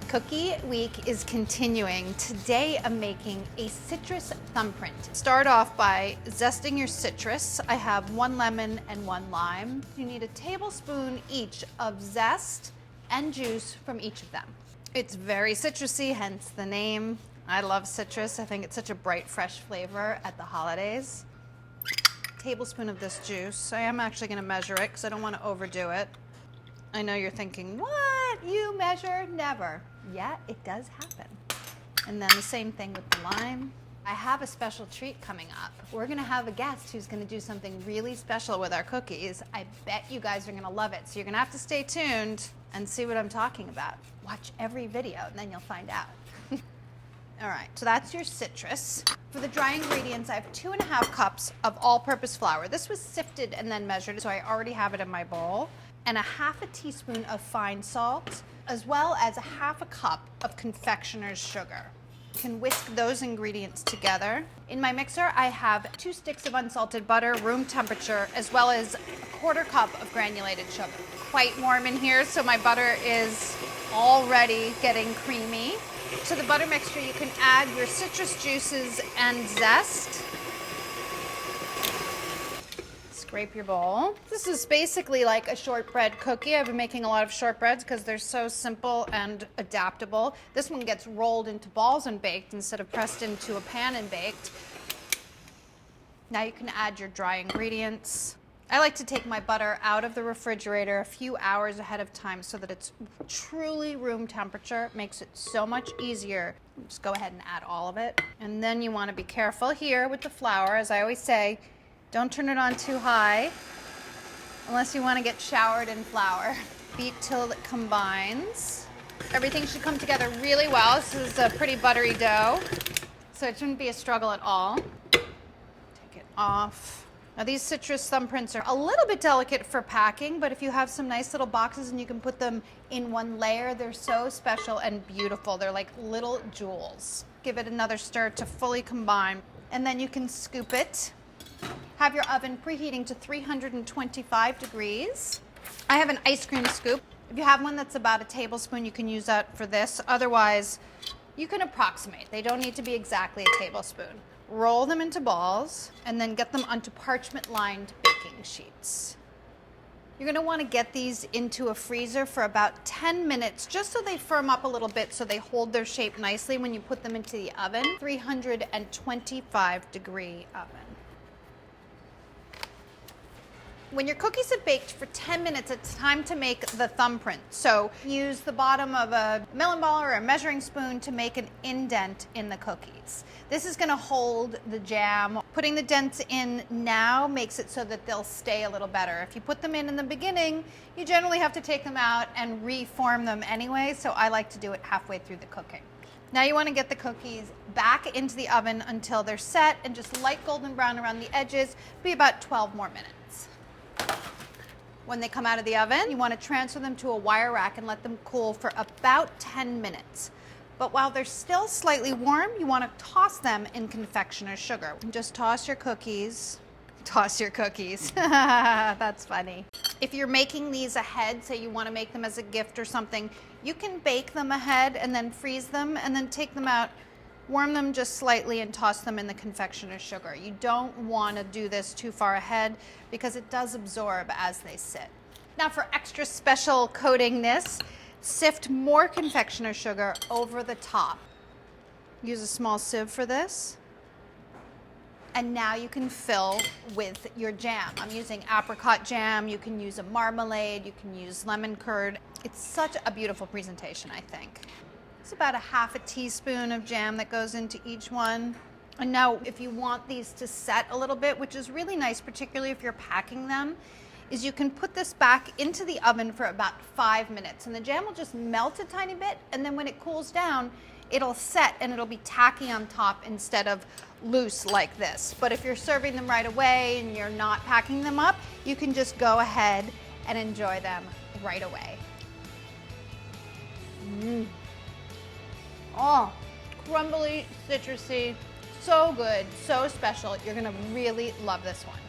Cookie week is continuing. Today I'm making a citrus thumbprint. Start off by zesting your citrus. I have 1 lemon and 1 lime. You need a tablespoon each of zest and juice from each of them. It's very citrusy, hence the name. I love citrus. I think it's such a bright, fresh flavor at the holidays. Tablespoon of this juice. I am actually going to measure it because I don't want to overdo it. I know you're thinking, what? You measure? Never. Yeah, it does happen. And then the same thing with the lime. I have a special treat coming up. We're gonna have a guest who's gonna do something really special with our cookies. I bet you guys are gonna love it. So you're gonna have to stay tuned and see what I'm talking about. Watch every video and then you'll find out. All right, so that's your citrus. For the dry ingredients, I have 2½ cups of all-purpose flour. This was sifted and then measured, so I already have it in my bowl. And 1/2 teaspoon of fine salt, as well as 1/2 cup of confectioner's sugar. You can whisk those ingredients together. In my mixer, I have 2 sticks of unsalted butter, room temperature, as well as 1/4 cup of granulated sugar. Quite warm in here, so my butter is already getting creamy. To the butter mixture, you can add your citrus juices and zest. Scrape your bowl. This is basically like a shortbread cookie. I've been making a lot of shortbreads because they're so simple and adaptable. This one gets rolled into balls and baked instead of pressed into a pan and baked. Now you can add your dry ingredients. I like to take my butter out of the refrigerator a few hours ahead of time so that it's truly room temperature. It makes it so much easier. Just go ahead and add all of it. And then you want to be careful here with the flour. As I always say, don't turn it on too high unless you want to get showered in flour. Beat till it combines. Everything should come together really well. This is a pretty buttery dough, so it shouldn't be a struggle at all. Take it off. Now these citrus thumbprints are a little bit delicate for packing, but if you have some nice little boxes and you can put them in one layer, they're so special and beautiful. They're like little jewels. Give it another stir to fully combine, and then you can scoop it. Have your oven preheating to 325 degrees. I have an ice cream scoop. If you have one that's about a tablespoon, you can use that for this. Otherwise, you can approximate. They don't need to be exactly a tablespoon. Roll them into balls and then get them onto parchment-lined baking sheets. You're going to want to get these into a freezer for about 10 minutes just so they firm up a little bit so they hold their shape nicely when you put them into the oven. 325 degree oven. When your cookies have baked for 10 minutes, it's time to make the thumbprint. So use the bottom of a melon ball or a measuring spoon to make an indent in the cookies. This is going to hold the jam. Putting the dents in now makes it so that they'll stay a little better. If you put them in the beginning, you generally have to take them out and reform them anyway, so I like to do it halfway through the cooking. Now you want to get the cookies back into the oven until they're set and just light golden brown around the edges. Be about 12 more minutes. When they come out of the oven, you want to transfer them to a wire rack and let them cool for about 10 minutes. But while they're still slightly warm, you want to toss them in confectioner's sugar. Just toss your cookies. Toss your cookies. That's funny. If you're making these ahead, say you want to make them as a gift or something, you can bake them ahead and then freeze them and then take them out, warm them just slightly and toss them in the confectioner's sugar. You don't want to do this too far ahead because it does absorb as they sit. Now for extra special coatingness, sift more confectioner's sugar over the top. Use a small sieve for this. And now you can fill with your jam. I'm using apricot jam. You can use a marmalade. You can use lemon curd. It's such a beautiful presentation, I think. It's about 1/2 teaspoon of jam that goes into each one. And now if you want these to set a little bit, which is really nice, particularly if you're packing them, is you can put this back into the oven for about 5 minutes and the jam will just melt a tiny bit, and then when it cools down, it'll set and it'll be tacky on top instead of loose like this. But if you're serving them right away and you're not packing them up, you can just go ahead and enjoy them right away. Oh, crumbly, citrusy, so good, so special. You're gonna really love this one.